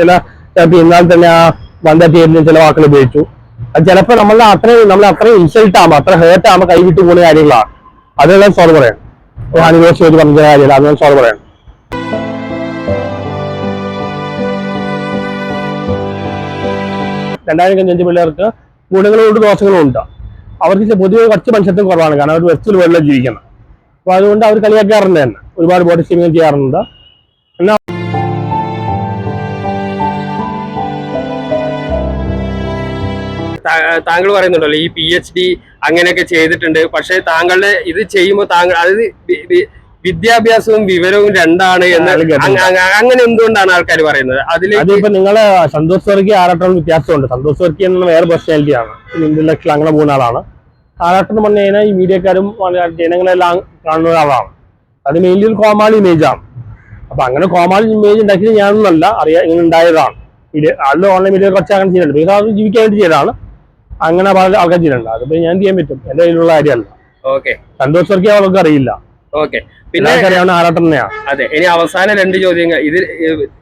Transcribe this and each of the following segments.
ചില ഇന്നാൽ തന്നെ ആ വന്ന പേരിന് ചില വാക്കുകൾ ഉപയോഗിച്ചു. അത് ചിലപ്പോൾ നമ്മൾ അത്രയും ഇൻസൾട്ട് ആകുമ്പോൾ അത്ര ഹേർട്ട് ആകുമ്പോൾ കൈവിട്ട് പോകുന്ന കാര്യങ്ങളാണ്. അതെല്ലാം സോൾവ് പറയാം. ആനിവേഴ്സറി വെച്ച് പറഞ്ഞ കാര്യമില്ല, അതെല്ലാം സോൾവ് പറയാം. രണ്ടായിരം പിള്ളേർക്ക് ഗുണങ്ങളുണ്ട് ദോഷങ്ങളും ഉണ്ട്. അവർക്ക് പൊതുവെ കുറച്ച് മനുഷ്യത്വം കുറവാണ്, കാരണം അവർ വെസ്റ്റിൽ വേൾഡിൽ ജീവിക്കണം. അപ്പോൾ അതുകൊണ്ട് അവർ കളിയാക്കാറുണ്ട് തന്നെ, ഒരുപാട് ബോഡി ഷേമിങ് ചെയ്യാറുണ്ട്. എന്നാൽ താങ്കൾ പറയുന്നുണ്ടല്ലോ ഈ PhD അങ്ങനെയൊക്കെ ചെയ്തിട്ടുണ്ട്, പക്ഷെ താങ്കളുടെ ഇത് ചെയ്യുമ്പോൾ താങ്കൾ അതായത് വിദ്യാഭ്യാസവും വിവരവും രണ്ടാണ് എന്ന് അങ്ങനെ എന്തുകൊണ്ടാണ് ആൾക്കാർ പറയുന്നത്? അതിപ്പോ നിങ്ങളെ സന്തോഷ് വർക്കി ആറാട്ടം വ്യത്യാസമുണ്ട്. സന്തോഷ് വർക്കി എന്ന വേറെ പേഴ്സണാലിറ്റിയാണ്, ഇന്റലക്ച്വൽ അങ്ങനെ പോകുന്ന ആളാണ്. ആറാട്ടം എന്ന് പറഞ്ഞു കഴിഞ്ഞാൽ ഈ മീഡിയക്കാരും ജനങ്ങളെല്ലാം കാണുന്ന ഒരാളാണ്. അത് മെയിൻലി ഒരു കോമാളി ഇമേജാണ്. അപ്പൊ അങ്ങനെ കോമാളി ഇമേജ് ഉണ്ടാക്കിയത് ഞാനൊന്നല്ല, ഇങ്ങനെ ഉണ്ടായതാണ്. അതിൽ ഓൺലൈൻ മീഡിയ കുറച്ച് അങ്ങനെ ചെയ്യുന്നുണ്ട്, ബിക്കോസ് അത് ജീവിക്കാൻ വേണ്ടി ചെയ്തതാണ്. അങ്ങനെ പല ആൾക്കാർ ചെയ്യുന്നുണ്ട്. അതിപ്പോ ഞാൻ ചെയ്യാൻ പറ്റും, എന്റെ കയ്യിലുള്ള കാര്യമല്ല. സന്തോഷ് വർക്കി അവർക്ക് അറിയില്ല, പിന്നെ ആറാട്ടം തന്നെയാണ്. അതെ, ഇനി അവസാന രണ്ട് ചോദ്യങ്ങൾ ഇത്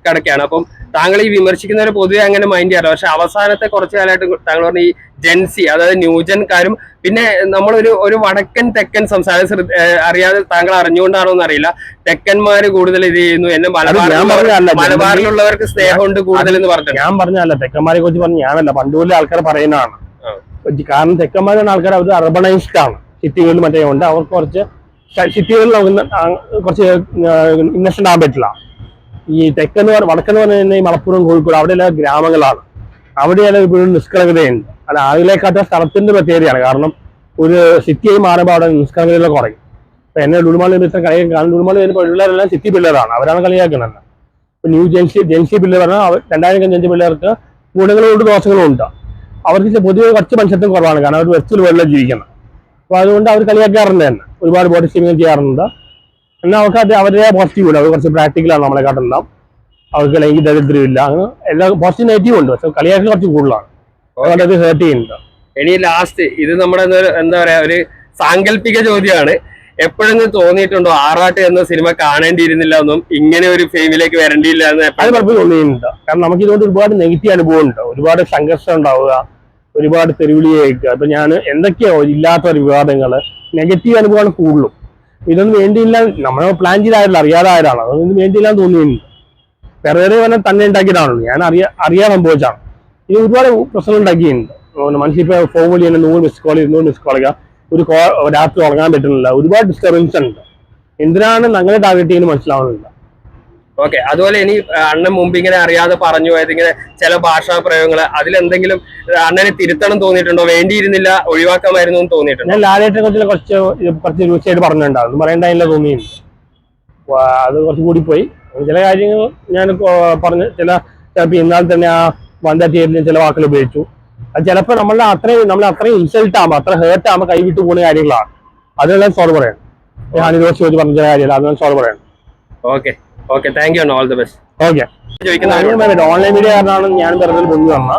കിടക്കാണ്. അപ്പം താങ്കൾ ഈ വിമർശിക്കുന്നവരെ പൊതുവെ അങ്ങനെ മൈൻഡ് ചെയ്യാറ്, പക്ഷെ അവസാനത്തെ കുറച്ചു കാലമായിട്ട് താങ്കൾ പറഞ്ഞ ഈ ജെൻസി, അതായത് ന്യൂജൻകാരും പിന്നെ നമ്മളൊരു വടക്കൻ തെക്കൻ സംസാരം അറിയാതെ താങ്കൾ അറിഞ്ഞുകൊണ്ടാണോ എന്ന് അറിയില്ല, തെക്കന്മാര് കൂടുതൽ ഇത് ചെയ്യുന്നു, എന്നെ മലബാറിലുള്ളവർക്ക് സ്നേഹമുണ്ട് കൂടുതൽ എന്ന് പറഞ്ഞു. ഞാൻ പറഞ്ഞല്ല, തെക്കന്മാരെ കുറിച്ച് പറഞ്ഞ ഞാനല്ല, പണ്ടുപോലെ ആൾക്കാർ പറയുന്നതാണ്. കാരണം തെക്കന്മാരാണ് ആൾക്കാർ, അവർ അർബണൈസ്ഡ് ആണ്. സിറ്റികളിൽ മറ്റേ ഉണ്ട്, അവർക്ക് കുറച്ച് സിറ്റികളിൽ കുറച്ച് ഇന്നസെന്റ് ആകാൻ പറ്റില്ല. ഈ തെക്കെന്ന് വടക്കെന്ന് പറഞ്ഞു കഴിഞ്ഞാൽ ഈ മലപ്പുറം, കോഴിക്കോട് അവിടെയെല്ലാം ഗ്രാമങ്ങളാണ്. അവിടെയെല്ലാം ഇപ്പോഴും നിഷ്കളങ്കതയുണ്ട്. അത് ആളുകളെക്കാട്ട സ്ഥലത്തിന്റെ പ്രത്യേകതയാണ്. കാരണം ഒരു സിറ്റിയായി മാറുമ്പോൾ അവിടെ നിഷ്കളങ്കതകൾ കുറയും. അപ്പൊ എന്നെ ലുലുമാളി ഇത്ര കളിയാക്കി, ലുലുമാളി വരുന്ന പിള്ളേരെല്ലാം സിറ്റി പിള്ളേരാണ്, അവരാണ് കളിയാക്കുന്നത്. ഇപ്പൊ ന്യൂ ജെൻസി പിള്ളേർ പറഞ്ഞാൽ 2005 പിള്ളേർക്ക് ഗുണങ്ങളുണ്ട് ദോഷങ്ങളും ഉണ്ട്. അവർക്ക് പൊതുവെ കുറച്ച് മനുഷ്യത്വം കുറവാണ്, കാരണം അവർ വെസ്റ്റിൽ വേൾഡിൽ ജീവിക്കണം. അപ്പൊ അതുകൊണ്ട് അവർ കളിയാക്കാറുണ്ട് തന്നെ, ഒരുപാട് ബോഡി ഷേമിങ് ചെയ്യാറുണ്ട്. എന്നാൽ അവർക്ക് അത് അവരുടെ പോസിറ്റീവ് ഉണ്ട്, അവർ കുറച്ച് പ്രാക്ടിക്കലാണ് നമ്മളെക്കാട്ടെല്ലാം. അവർക്ക് ലൈംഗിക ദരിദ്രമില്ല, അങ്ങനെ എല്ലാ പോസിറ്റീവ് നെഗറ്റീവ് ഉണ്ട്, പക്ഷെ കളിയാക്കൽ കുറച്ച് കൂടുതലാണ്. അതുകൊണ്ട് അത് ഹേർട്ട് ചെയ്യുന്നുണ്ട്. ഇനി ലാസ്റ്റ് ഇത് നമ്മുടെ എന്താ പറയാ, ഒരു സാങ്കല്പിക ചോദ്യമാണ്. എപ്പോഴെങ്കിലും തോന്നിയിട്ടുണ്ടോ ആറാട്ട് എന്ന സിനിമ കാണേണ്ടിയിരുന്നില്ല എന്നും ഇങ്ങനെ ഒരു ഫെയിമിലേക്ക് വരേണ്ടിയില്ല എന്ന്? അത് പലപ്പോഴും തോന്നിയിട്ടുണ്ട്. കാരണം നമുക്ക് ഇതുകൊണ്ട് ഒരുപാട് നെഗറ്റീവ് അനുഭവം ഉണ്ട്, ഒരുപാട് സംഘർഷം ഉണ്ടാവുക, ഒരുപാട് തെരുവിളി കേൾക്കുക. ഇപ്പൊ ഞാൻ എന്തൊക്കെയോ ഇല്ലാത്ത വിവാദങ്ങള്, നെഗറ്റീവ് അനുഭവമാണ് കൂടുതലും. ഇതൊന്നും വേണ്ടിയില്ല, നമ്മൾ പ്ലാൻ ചെയ്തായല്ലോ, അറിയാതായതാണ്. അതൊന്നും വേണ്ടിയില്ലാന്ന് തോന്നിയിട്ടുണ്ട്. വേറെ പറഞ്ഞാൽ തന്നെ ഉണ്ടാക്കിയതാണല്ലോ, ഞാൻ അറിയാൻ സംഭവിച്ചാണ്. ഇത് ഒരുപാട് പ്രശ്നം ഉണ്ടാക്കിയിട്ടുണ്ട്. മനുഷ്യപ്പോ ഫോൺ വിളി തന്നെ 100 മിസ് കോൾ 200 മിസ് കോൾ, രാത്രി ഉറങ്ങാൻ പറ്റുന്നില്ല, ഒരുപാട് ഡിസ്റ്റർബൻസ് ഉണ്ട്. എന്തിനാണ് അങ്ങനെ ടാർഗറ്റ് ചെയ്യുന്നത് മനസ്സിലാവുന്നില്ല. അതുപോലെ ഇനി അണ്ണൻ മുമ്പ് ഇങ്ങനെ അറിയാതെ പറഞ്ഞു പോയത് ഇങ്ങനെ ചില ഭാഷാ പ്രയോഗങ്ങള്, അതിലെന്തെങ്കിലും അണ്ണനെ തിരുത്തണം തോന്നിയിട്ടുണ്ടോ? വേണ്ടിയിരുന്നില്ല, ഒഴിവാക്കാമായിരുന്നു എന്ന് തോന്നിയിട്ടുണ്ടോ? ഞാൻ ലാലേട്ടനെ കുറിച്ച് കുറച്ച് രൂക്ഷയായിട്ട് പറഞ്ഞിട്ടുണ്ടാവും, പറയേണ്ടതില്ല തോന്നിയില്ല. അത് കുറച്ച് കൂടിപ്പോയി. ചില കാര്യങ്ങൾ ഞാൻ പറഞ്ഞ് ചിലപ്പോൾ ഇന്നാൽ തന്നെ ആ വന്ന പേരിന് ചില വാക്കുകൾ ഉപയോഗിച്ചു. അത് ചിലപ്പോൾ നമ്മൾ അത്രയും ഇൻസൾട്ട് ആകുമ്പോൾ അത്ര ഹേർട്ട് ആകുമ്പോൾ കൈവിട്ട് പോകുന്ന കാര്യങ്ങളാണ്. അതെല്ലാം സോൾവ് പറയാം. ആനിവേഴ്സറി വെച്ച് പറഞ്ഞ ചില കാര്യമില്ല, അതെല്ലാം സോൾവ് പറയാം. Okay, thank you, all the best. Online media കാരണമാണ് ഞാൻ വെറുതെ പൊങ്ങി വന്ന.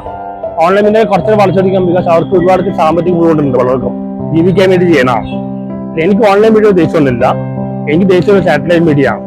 ഓൺലൈൻ മീഡിയ കുറച്ച് വളച്ചൊടിക്കാം, ബിക്കോസ് അവർക്ക് ഒരുപാട് സാമ്പത്തിക ബുദ്ധിമുട്ടുണ്ട്, പലർക്കും ജീവിക്കാൻ വേണ്ടി ചെയ്യണം. എനിക്ക് ഓൺലൈൻ മീഡിയ ദേഷ്യമൊന്നുമില്ല, എനിക്ക് ദേഷ്യം സാറ്റലൈറ്റ് മീഡിയ ആണ്.